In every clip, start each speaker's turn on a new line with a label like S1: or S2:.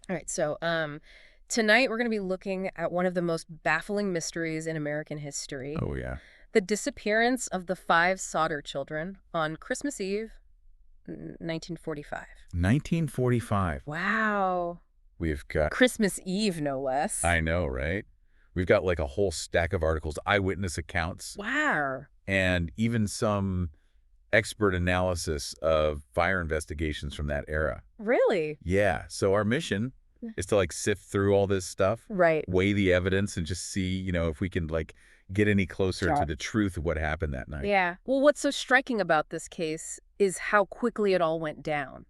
S1: All right, so tonight we're going to be looking at one of the most baffling mysteries in American history.
S2: Oh, yeah.
S1: The disappearance of the 5 Sodder children on Christmas Eve, 1945.
S2: 1945.
S1: Wow.
S2: We've got,
S1: Christmas Eve, no less.
S2: I know, right? We've got like a whole stack of articles, eyewitness accounts,
S1: Wow.
S2: and even some expert analysis of fire investigations from that era.
S1: Really?
S2: Yeah. So our mission is to like sift through all this stuff,
S1: Right.
S2: weigh the evidence, and just see, if we can like get any closer to
S1: Sure.
S2: the truth of what happened that night.
S1: Yeah. Well, what's so striking about this case is how quickly it all went down.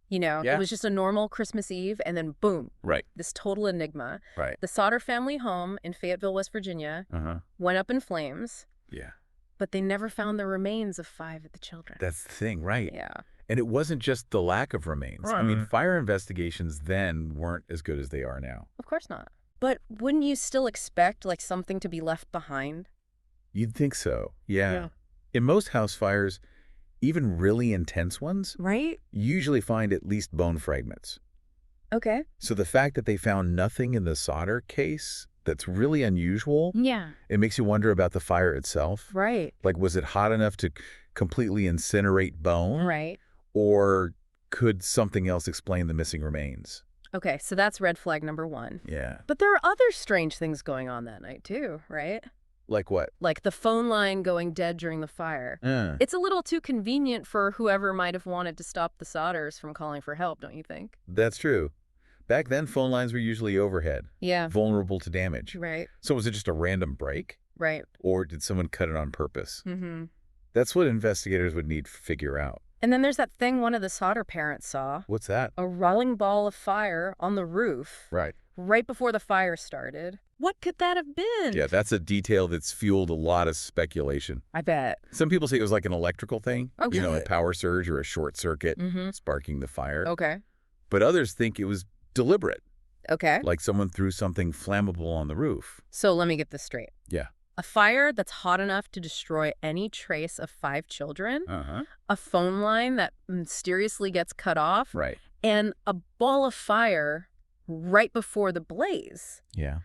S1: It
S2: Yeah.
S1: was just a normal Christmas Eve, and then boom,
S2: Right.
S1: this total enigma.
S2: Right.
S1: The Sodder family home in Fayetteville, West Virginia,
S2: Uh-huh.
S1: went up in flames,
S2: Yeah.
S1: but they never found the remains of 5 of the children.
S2: That's the thing, right?
S1: Yeah.
S2: And it wasn't just the lack of remains. I mean, fire investigations then weren't as good as they are now.
S1: Of course not. But wouldn't you still expect, like, something to be left behind?
S2: You'd think so, yeah. In most house fires, even really intense ones,
S1: Right?
S2: you usually find at least bone fragments.
S1: Okay.
S2: So the fact that they found nothing in the Sodder case, that's really unusual.
S1: Yeah.
S2: It makes you wonder about the fire itself.
S1: Right.
S2: Like, was it hot enough to completely incinerate bone?
S1: Right.
S2: Or could something else explain the missing remains?
S1: Okay, so that's red flag number 1.
S2: Yeah.
S1: But there are other strange things going on that night, too, right?
S2: Like what?
S1: Like the phone line going dead during the fire. It's a little too convenient for whoever might have wanted to stop the Sodders from calling for help, don't you think?
S2: That's true. Back then, phone lines were usually overhead,
S1: Yeah.
S2: vulnerable to damage.
S1: Right.
S2: So was it just a random break?
S1: Right.
S2: Or did someone cut it on purpose?
S1: Mm-hmm.
S2: That's what investigators would need to figure out.
S1: And then there's that thing one of the Sodder parents saw.
S2: What's that?
S1: A rolling ball of fire on the roof right before the fire started. What could that have been?
S2: Yeah, that's a detail that's fueled a lot of speculation.
S1: I bet.
S2: Some people say it was like an electrical thing,
S1: Okay.
S2: a power surge or a short circuit sparking the fire.
S1: Okay.
S2: But others think it was deliberate,
S1: Okay.
S2: like someone threw something flammable on the roof.
S1: So let me get this straight.
S2: Yeah.
S1: A fire that's hot enough to destroy any trace of 5 children, a phone line that mysteriously gets cut off,
S2: Right.
S1: and a ball of fire right before the blaze.
S2: Yeah.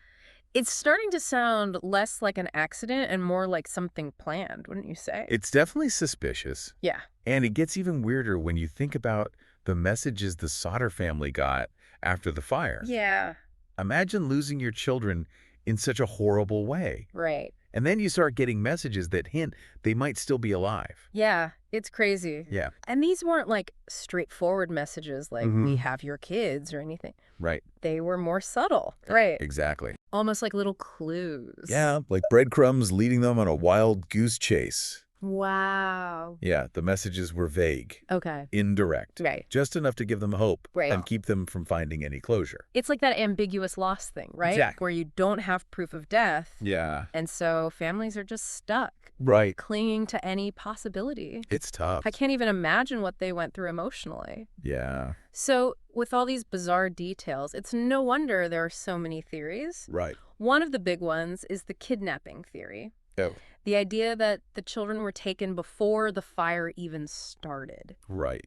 S1: It's starting to sound less like an accident and more like something planned, wouldn't you say?
S2: It's definitely suspicious.
S1: Yeah.
S2: And it gets even weirder when you think about the messages the Sodder family got after the fire.
S1: Yeah.
S2: Imagine losing your children in such a horrible way.
S1: Right.
S2: And then you start getting messages that hint they might still be alive.
S1: Yeah, it's crazy.
S2: Yeah.
S1: And these weren't like straightforward messages like, we have your kids or anything.
S2: Right.
S1: They were more subtle. Right.
S2: Exactly.
S1: Almost like little clues.
S2: Yeah, like breadcrumbs leading them on a wild goose chase.
S1: Wow.
S2: Yeah, the messages were vague,
S1: Okay.
S2: indirect,
S1: Right.
S2: just enough to give them hope
S1: Right.
S2: and keep them from finding any closure.
S1: It's like that ambiguous loss thing, right?
S2: Exactly.
S1: Where you don't have proof of death.
S2: Yeah.
S1: And so families are just stuck,
S2: Right.
S1: clinging to any possibility.
S2: It's tough.
S1: I can't even imagine what they went through emotionally.
S2: Yeah.
S1: So with all these bizarre details, it's no wonder there are so many theories.
S2: Right.
S1: One of the big ones is the kidnapping theory.
S2: Oh.
S1: The idea that the children were taken before the fire even started.
S2: Right.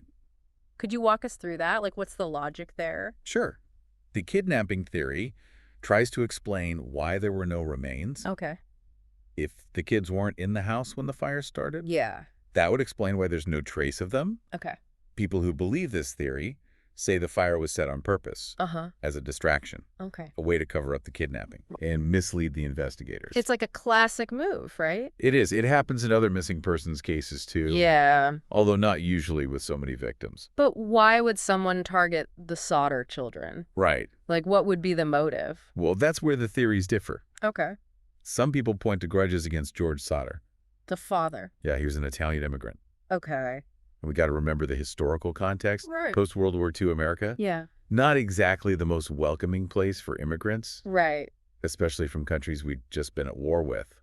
S1: Could you walk us through that? Like, what's the logic there?
S2: Sure. The kidnapping theory tries to explain why there were no remains.
S1: Okay.
S2: If the kids weren't in the house when the fire started,
S1: Yeah.
S2: that would explain why there's no trace of them.
S1: Okay.
S2: People who believe this theory say the fire was set on purpose as a distraction,
S1: Okay.
S2: a way to cover up the kidnapping and mislead the investigators.
S1: It's like a classic move, right?
S2: It is. It happens in other missing persons cases too.
S1: Yeah.
S2: Although not usually with so many victims.
S1: But why would someone target the Sodder children?
S2: Right.
S1: Like, what would be the motive?
S2: Well, that's where the theories differ.
S1: Okay.
S2: Some people point to grudges against George Sodder.
S1: The father.
S2: Yeah, he was an Italian immigrant.
S1: Okay.
S2: And we got to remember the historical context.
S1: Right.
S2: Post-World War II America.
S1: Yeah.
S2: Not exactly the most welcoming place for immigrants,
S1: Right.
S2: especially from countries we'd just been at war with.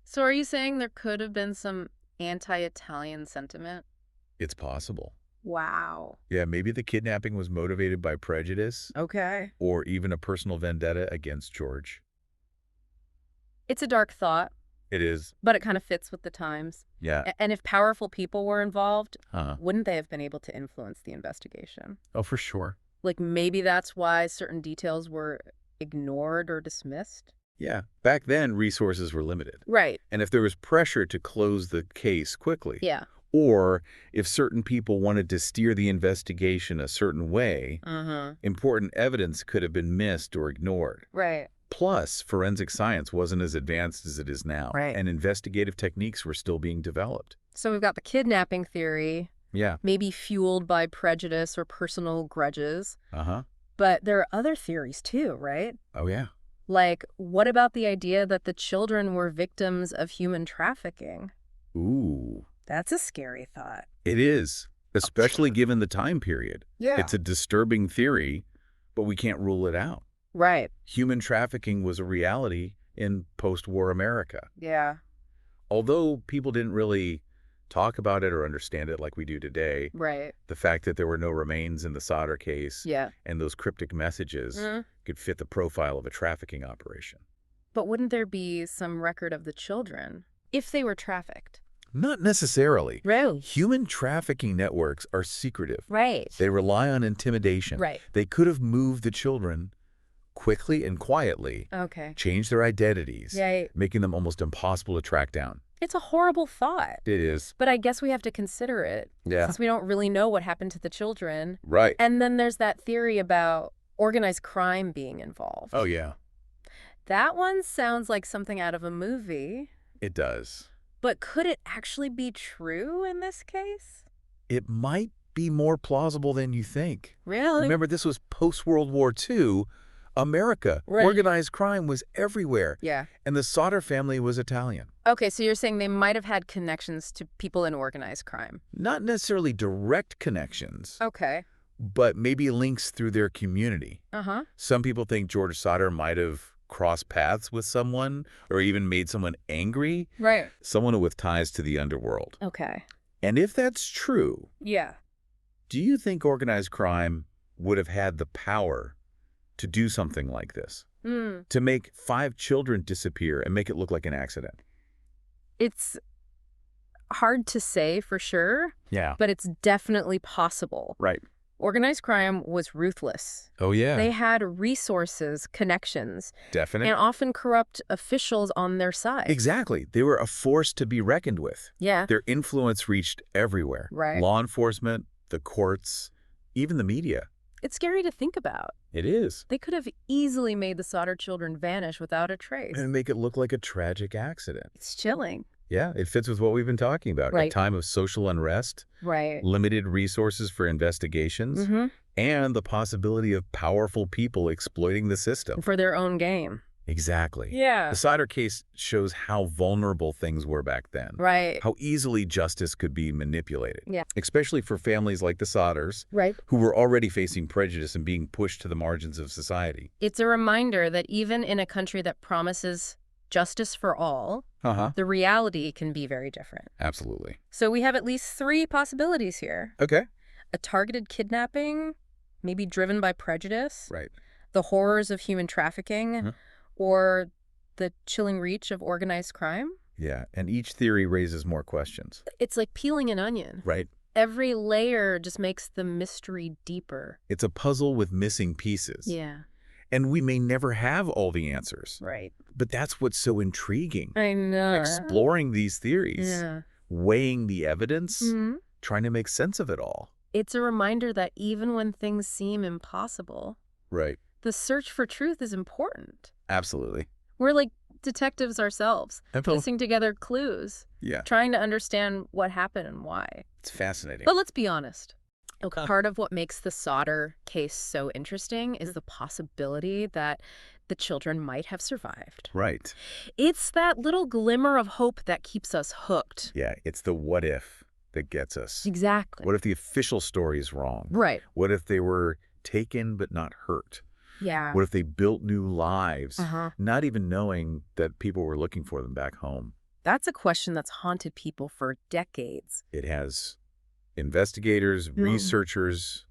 S1: So are you saying there could have been some anti-Italian sentiment?
S2: It's possible.
S1: Wow.
S2: Yeah, maybe the kidnapping was motivated by prejudice
S1: Okay.
S2: or even a personal vendetta against George.
S1: It's a dark thought,
S2: It is.
S1: but it kind of fits with the times.
S2: Yeah.
S1: And if powerful people were involved,
S2: Huh.
S1: wouldn't they have been able to influence the investigation?
S2: Oh, for sure.
S1: Like maybe that's why certain details were ignored or dismissed?
S2: Yeah. Back then, resources were limited.
S1: Right.
S2: And if there was pressure to close the case quickly,
S1: Yeah.
S2: or if certain people wanted to steer the investigation a certain way, important evidence could have been missed or ignored.
S1: Right.
S2: Plus, forensic science wasn't as advanced as it is now,
S1: Right.
S2: and investigative techniques were still being developed.
S1: So we've got the kidnapping theory,
S2: Yeah.
S1: maybe fueled by prejudice or personal grudges.
S2: Uh-huh.
S1: But there are other theories too, right?
S2: Oh, yeah.
S1: Like, what about the idea that the children were victims of human trafficking?
S2: Ooh.
S1: That's a scary thought.
S2: It is, especially given the time period.
S1: Yeah.
S2: It's a disturbing theory, but we can't rule it out.
S1: Right.
S2: Human trafficking was a reality in post-war America.
S1: Yeah.
S2: Although people didn't really talk about it or understand it like we do today,
S1: Right.
S2: the fact that there were no remains in the Sodder case
S1: Yeah.
S2: and those cryptic messages could fit the profile of a trafficking operation.
S1: But wouldn't there be some record of the children if they were trafficked?
S2: Not necessarily.
S1: Really?
S2: Human trafficking networks are secretive.
S1: Right.
S2: They rely on intimidation.
S1: Right.
S2: They could have moved the children quickly and quietly,
S1: Okay.
S2: changed their identities,
S1: Yeah.
S2: making them almost impossible to track down.
S1: It's a horrible thought.
S2: It is.
S1: But I guess we have to consider it.
S2: Yeah.
S1: Since we don't really know what happened to the children.
S2: Right.
S1: And then there's that theory about organized crime being involved.
S2: Oh, yeah.
S1: That one sounds like something out of a movie.
S2: It does.
S1: But could it actually be true in this case?
S2: It might be more plausible than you think.
S1: Really?
S2: Remember, this was post-World War II. America.
S1: Right.
S2: Organized crime was everywhere.
S1: Yeah.
S2: And the Sodder family was Italian.
S1: Okay, so you're saying they might have had connections to people in organized crime.
S2: Not necessarily direct connections,
S1: Okay.
S2: but maybe links through their community.
S1: Uh-huh.
S2: Some people think George Sodder might have crossed paths with someone or even made someone angry,
S1: Right.
S2: someone with ties to the underworld.
S1: Okay.
S2: And if that's true,
S1: Yeah.
S2: do you think organized crime would have had the power to do something like this? To make 5 children disappear and make it look like an accident?
S1: It's hard to say for sure,
S2: Yeah.
S1: but it's definitely possible.
S2: Right.
S1: Organized crime was ruthless.
S2: Oh, yeah.
S1: They had resources, connections,
S2: Definite.
S1: and often corrupt officials on their side.
S2: Exactly. They were a force to be reckoned with.
S1: Yeah.
S2: Their influence reached everywhere.
S1: Right.
S2: Law enforcement, the courts, even the media.
S1: It's scary to think about.
S2: It is.
S1: They could have easily made the Sodder children vanish without a trace.
S2: And make it look like a tragic accident.
S1: It's chilling.
S2: Yeah, it fits with what we've been talking about. A
S1: Right.
S2: time of social unrest,
S1: Right.
S2: limited resources for investigations, and the possibility of powerful people exploiting the system.
S1: For their own game.
S2: Exactly.
S1: Yeah.
S2: The Sodder case shows how vulnerable things were back then.
S1: Right.
S2: How easily justice could be manipulated.
S1: Yeah.
S2: Especially for families like the Sodders,
S1: Right.
S2: who were already facing prejudice and being pushed to the margins of society.
S1: It's a reminder that even in a country that promises justice for all, the reality can be very different.
S2: Absolutely.
S1: So we have at least 3 possibilities here.
S2: Okay.
S1: A targeted kidnapping, maybe driven by prejudice.
S2: Right.
S1: The horrors of human trafficking, or the chilling reach of organized crime.
S2: Yeah, and each theory raises more questions.
S1: It's like peeling an onion.
S2: Right.
S1: Every layer just makes the mystery deeper.
S2: It's a puzzle with missing pieces.
S1: Yeah.
S2: And we may never have all the answers.
S1: Right.
S2: But that's what's so intriguing.
S1: I know.
S2: Exploring these theories,
S1: Yeah.
S2: weighing the evidence, trying to make sense of it all.
S1: It's a reminder that even when things seem impossible,
S2: Right.
S1: the search for truth is important.
S2: Absolutely.
S1: We're like detectives ourselves,
S2: Absolutely.
S1: piecing together clues,
S2: Yeah.
S1: trying to understand what happened and why.
S2: It's fascinating.
S1: But let's be honest. Part of what makes the Sodder case so interesting is the possibility that the children might have survived.
S2: Right.
S1: It's that little glimmer of hope that keeps us hooked.
S2: Yeah, it's the what if that gets us.
S1: Exactly.
S2: What if the official story is wrong?
S1: Right.
S2: What if they were taken but not hurt?
S1: Yeah.
S2: What if they built new lives,
S1: Uh-huh.
S2: not even knowing that people were looking for them back home?
S1: That's a question that's haunted people for decades.
S2: It has investigators, researchers,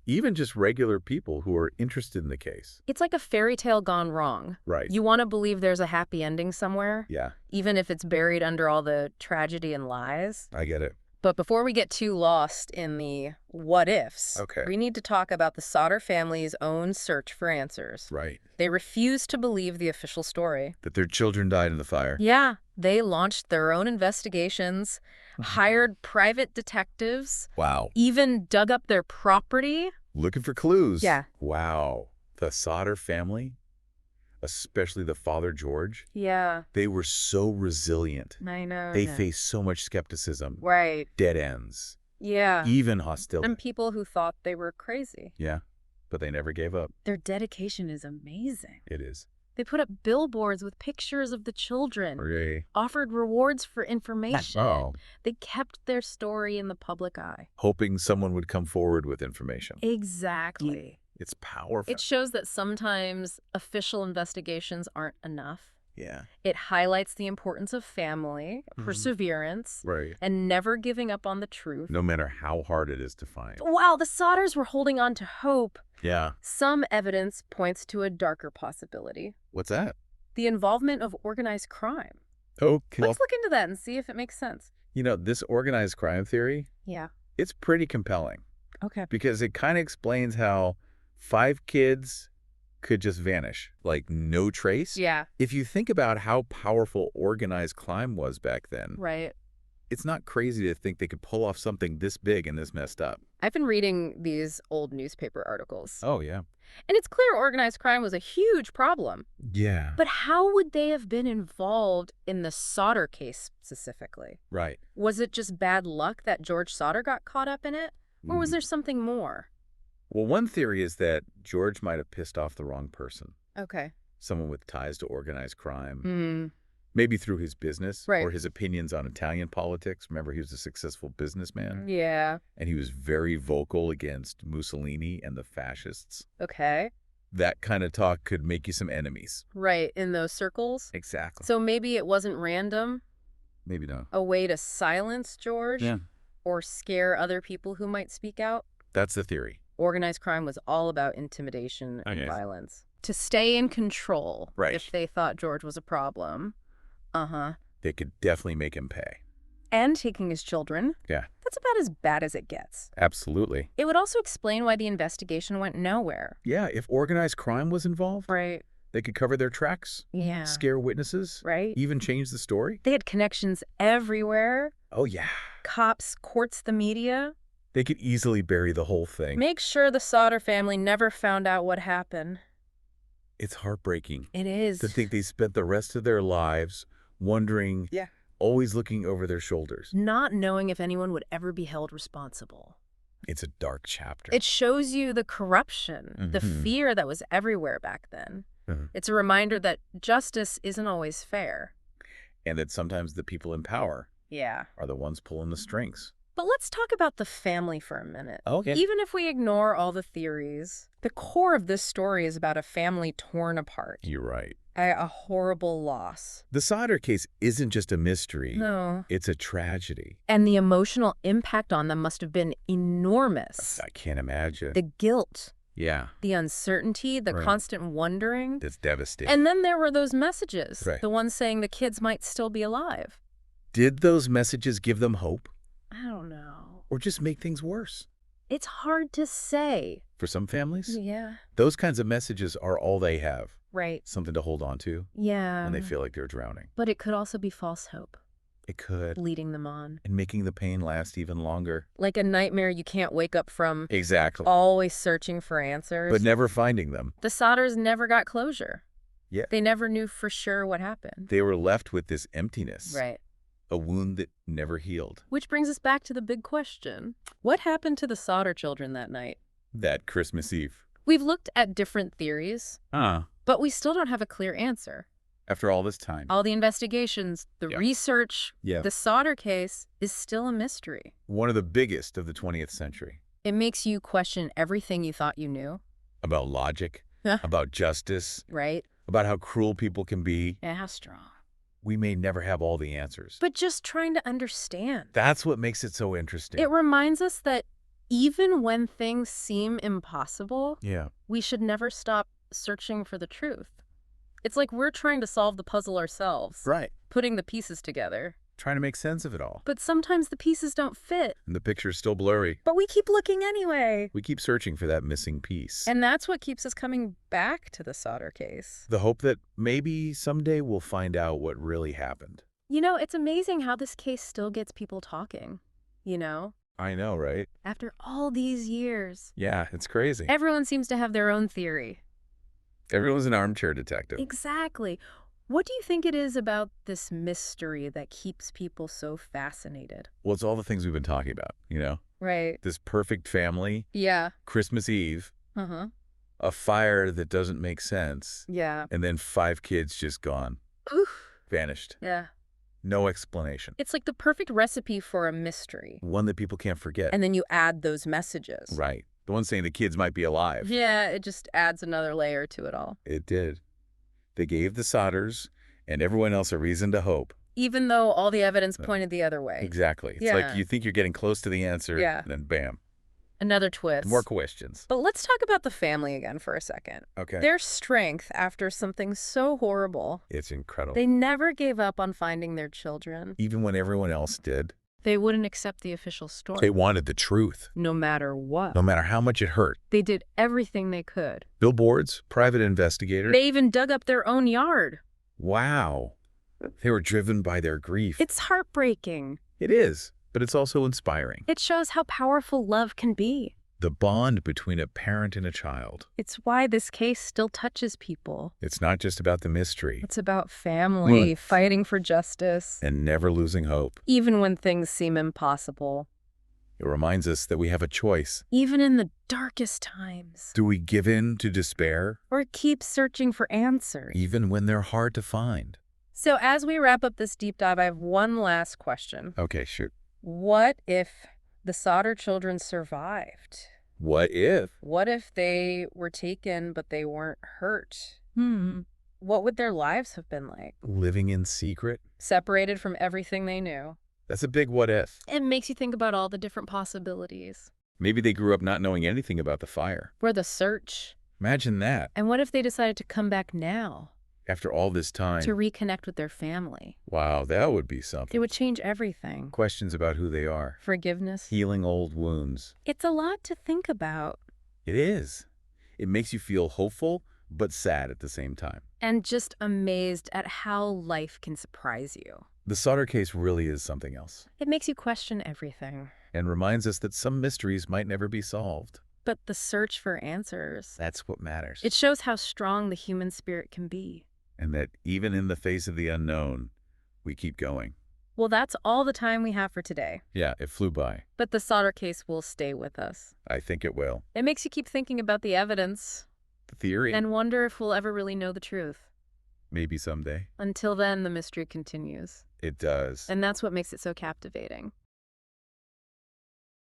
S2: even just regular people who are interested in the case.
S1: It's like a fairy tale gone wrong.
S2: Right.
S1: You want to believe there's a happy ending somewhere,
S2: Yeah,
S1: even if it's buried under all the tragedy and lies.
S2: I get it.
S1: But before we get too lost in the what-ifs,
S2: Okay.
S1: we need to talk about the Sodder family's own search for answers.
S2: Right.
S1: They refused to believe the official story.
S2: That their children died in the fire.
S1: Yeah, they launched their own investigations, hired private detectives,
S2: Wow.
S1: even dug up their property.
S2: Looking for clues.
S1: Yeah.
S2: Wow. The Sodder family, especially the father George,
S1: Yeah,
S2: they were so resilient.
S1: I know.
S2: They faced so much skepticism,
S1: Right.
S2: dead ends,
S1: Yeah.
S2: even hostility.
S1: And people who thought they were crazy.
S2: Yeah, but they never gave up.
S1: Their dedication is amazing.
S2: It is.
S1: They put up billboards with pictures of the children,
S2: Hooray.
S1: offered rewards for information.
S2: Oh.
S1: They kept their story in the public eye.
S2: Hoping someone would come forward with information.
S1: Exactly.
S2: It's powerful.
S1: It shows that sometimes official investigations aren't enough.
S2: Yeah.
S1: It highlights the importance of family, perseverance,
S2: Right.
S1: and never giving up on the truth.
S2: No matter how hard it is to find.
S1: While the Sodders were holding on to hope,
S2: Yeah.
S1: some evidence points to a darker possibility:
S2: What's that?
S1: the involvement of organized crime.
S2: Okay.
S1: Let's look into that and see if it makes sense.
S2: This organized crime theory,
S1: Yeah.
S2: it's pretty compelling
S1: Okay.
S2: because it kind of explains how 5 kids could just vanish, like no trace.
S1: Yeah.
S2: If you think about how powerful organized crime was back then,
S1: Right.
S2: it's not crazy to think they could pull off something this big and this messed up.
S1: I've been reading these old newspaper articles,
S2: Oh, yeah.
S1: and it's clear organized crime was a huge problem.
S2: Yeah.
S1: But how would they have been involved in the Sodder case specifically?
S2: Right.
S1: Was it just bad luck that George Sodder got caught up in it? Or was there something more?
S2: Well, one theory is that George might have pissed off the wrong person,
S1: Okay.
S2: someone with ties to organized crime,
S1: Hmm.
S2: maybe through his business
S1: Right.
S2: or his opinions on Italian politics. Remember, he was a successful businessman,
S1: Yeah.
S2: and he was very vocal against Mussolini and the fascists.
S1: Okay.
S2: That kind of talk could make you some enemies.
S1: Right, in those circles.
S2: Exactly.
S1: So maybe it wasn't random,
S2: Maybe no.
S1: a way to silence George
S2: Yeah.
S1: or scare other people who might speak out.
S2: That's the theory.
S1: Organized crime was all about intimidation and
S2: Okay.
S1: violence. To stay in control
S2: Right.
S1: if they thought George was a problem. Uh-huh.
S2: They could definitely make him pay.
S1: And taking his children.
S2: Yeah.
S1: That's about as bad as it gets.
S2: Absolutely.
S1: It would also explain why the investigation went nowhere.
S2: Yeah, if organized crime was involved,
S1: Right.
S2: they could cover their tracks,
S1: Yeah.
S2: scare witnesses,
S1: Right?
S2: even change the story.
S1: They had connections everywhere.
S2: Oh, yeah.
S1: Cops, courts, the media.
S2: They could easily bury the whole thing.
S1: Make sure the Sodder family never found out what happened.
S2: It's heartbreaking
S1: It is.
S2: to think they spent the rest of their lives wondering,
S1: Yeah.
S2: always looking over their shoulders.
S1: Not knowing if anyone would ever be held responsible.
S2: It's a dark chapter.
S1: It shows you the corruption, the
S2: Mhm.
S1: fear that was everywhere back then.
S2: Mhm.
S1: It's a reminder that justice isn't always fair.
S2: And that sometimes the people in power
S1: Yeah.
S2: are the ones pulling the strings.
S1: But let's talk about the family for a minute.
S2: Okay.
S1: Even if we ignore all the theories, the core of this story is about a family torn apart.
S2: You're right.
S1: A horrible loss.
S2: The Sodder case isn't just a mystery.
S1: No.
S2: It's a tragedy.
S1: And the emotional impact on them must have been enormous.
S2: I can't imagine.
S1: The guilt,
S2: Yeah.
S1: the uncertainty, the
S2: Right.
S1: constant wondering.
S2: That's devastating.
S1: And then there were those messages,
S2: Right.
S1: the ones saying the kids might still be alive.
S2: Did those messages give them hope
S1: I don't know.
S2: or just make things worse?
S1: It's hard to say.
S2: For some families,
S1: Yeah.
S2: those kinds of messages are all they have.
S1: Right.
S2: Something to hold on to
S1: Yeah.
S2: when they feel like they're drowning.
S1: But it could also be false hope,
S2: It could.
S1: leading them on.
S2: And making the pain last even longer.
S1: Like a nightmare you can't wake up from,
S2: Exactly.
S1: always searching for answers.
S2: But never finding them.
S1: The Sodders never got closure.
S2: Yeah.
S1: They never knew for sure what happened.
S2: They were left with this emptiness.
S1: Right.
S2: A wound that never healed.
S1: Which brings us back to the big question. What happened to the Sodder children that night?
S2: That Christmas Eve.
S1: We've looked at different theories, but we still don't have a clear answer.
S2: After all this time.
S1: All the investigations, the
S2: Yeah.
S1: research,
S2: Yeah.
S1: the Sodder case is still a mystery.
S2: One of the biggest of the 20th century.
S1: It makes you question everything you thought you knew,
S2: About logic.
S1: Huh.
S2: About justice.
S1: right?
S2: About how cruel people can be.
S1: Yeah, how strong.
S2: We may never have all the answers.
S1: But just trying to understand.
S2: That's what makes it so interesting.
S1: It reminds us that even when things seem impossible,
S2: Yeah.
S1: we should never stop searching for the truth. It's like we're trying to solve the puzzle ourselves,
S2: Right.
S1: putting the pieces together.
S2: trying to make sense of it all.
S1: But sometimes the pieces don't fit.
S2: And the picture's still blurry.
S1: But we keep looking anyway.
S2: We keep searching for that missing piece.
S1: And that's what keeps us coming back to the Sodder case.
S2: The hope that maybe someday we'll find out what really happened.
S1: You know, it's amazing how this case still gets people talking, you know?
S2: I know, right?
S1: After all these years.
S2: Yeah, it's crazy.
S1: Everyone seems to have their own theory.
S2: Everyone's an armchair detective.
S1: Exactly. What do you think it is about this mystery that keeps people so fascinated?
S2: Well, it's all the things we've been talking about, you know?
S1: Right.
S2: This perfect family,
S1: Yeah.
S2: Christmas Eve,
S1: Uh-huh.
S2: a fire that doesn't make sense,
S1: Yeah.
S2: and then 5 kids just gone,
S1: Oof.
S2: vanished.
S1: Yeah.
S2: No explanation.
S1: It's like the perfect recipe for a mystery.
S2: One that people can't forget.
S1: And then you add those messages.
S2: Right. The one saying the kids might be alive.
S1: Yeah, it just adds another layer to it all.
S2: It did. They gave the Sodders and everyone else a reason to hope.
S1: Even though all the evidence pointed the other way.
S2: Exactly. It's
S1: Yeah.
S2: like you think you're getting close to the answer,
S1: Yeah.
S2: and then bam.
S1: Another twist.
S2: More questions.
S1: But let's talk about the family again for a second.
S2: Okay.
S1: Their strength after something so horrible.
S2: It's incredible.
S1: They never gave up on finding their children.
S2: Even when everyone else did.
S1: They wouldn't accept the official story.
S2: They wanted the truth.
S1: No matter what.
S2: No matter how much it hurt.
S1: They did everything they could.
S2: Billboards, private investigators.
S1: They even dug up their own yard.
S2: Wow. They were driven by their grief.
S1: It's heartbreaking.
S2: It is, but it's also inspiring.
S1: It shows how powerful love can be.
S2: The bond between a parent and a child.
S1: It's why this case still touches people.
S2: It's not just about the mystery.
S1: It's about family,
S2: Mm.
S1: fighting for justice,
S2: And never losing hope.
S1: even when things seem impossible.
S2: It reminds us that we have a choice.
S1: Even in the darkest times.
S2: Do we give in to despair,
S1: Or keep searching for answers.
S2: even when they're hard to find?
S1: So as we wrap up this deep dive, I have one last question.
S2: Okay, shoot.
S1: What if the Sodder children survived?
S2: What if?
S1: What if they were taken but they weren't hurt? What would their lives have been like?
S2: Living in secret?
S1: Separated from everything they knew.
S2: That's a big what if.
S1: It makes you think about all the different possibilities.
S2: Maybe they grew up not knowing anything about the fire.
S1: Or the search.
S2: Imagine that.
S1: And what if they decided to come back now?
S2: After all this time.
S1: To reconnect with their family.
S2: Wow, that would be something.
S1: It would change everything.
S2: Questions about who they are.
S1: Forgiveness.
S2: Healing old wounds.
S1: It's a lot to think about.
S2: It is. It makes you feel hopeful, but sad at the same time.
S1: And just amazed at how life can surprise you.
S2: The Sodder case really is something else.
S1: It makes you question everything.
S2: And reminds us that some mysteries might never be solved.
S1: But the search for answers.
S2: That's what matters.
S1: It shows how strong the human spirit can be.
S2: And that even in the face of the unknown, we keep going.
S1: Well, that's all the time we have for today.
S2: Yeah, it flew by.
S1: But the Sodder case will stay with us.
S2: I think it will.
S1: It makes you keep thinking about the evidence.
S2: The theory?
S1: And wonder if we'll ever really know the truth.
S2: Maybe someday.
S1: Until then, the mystery continues.
S2: It does.
S1: And that's what makes it so captivating.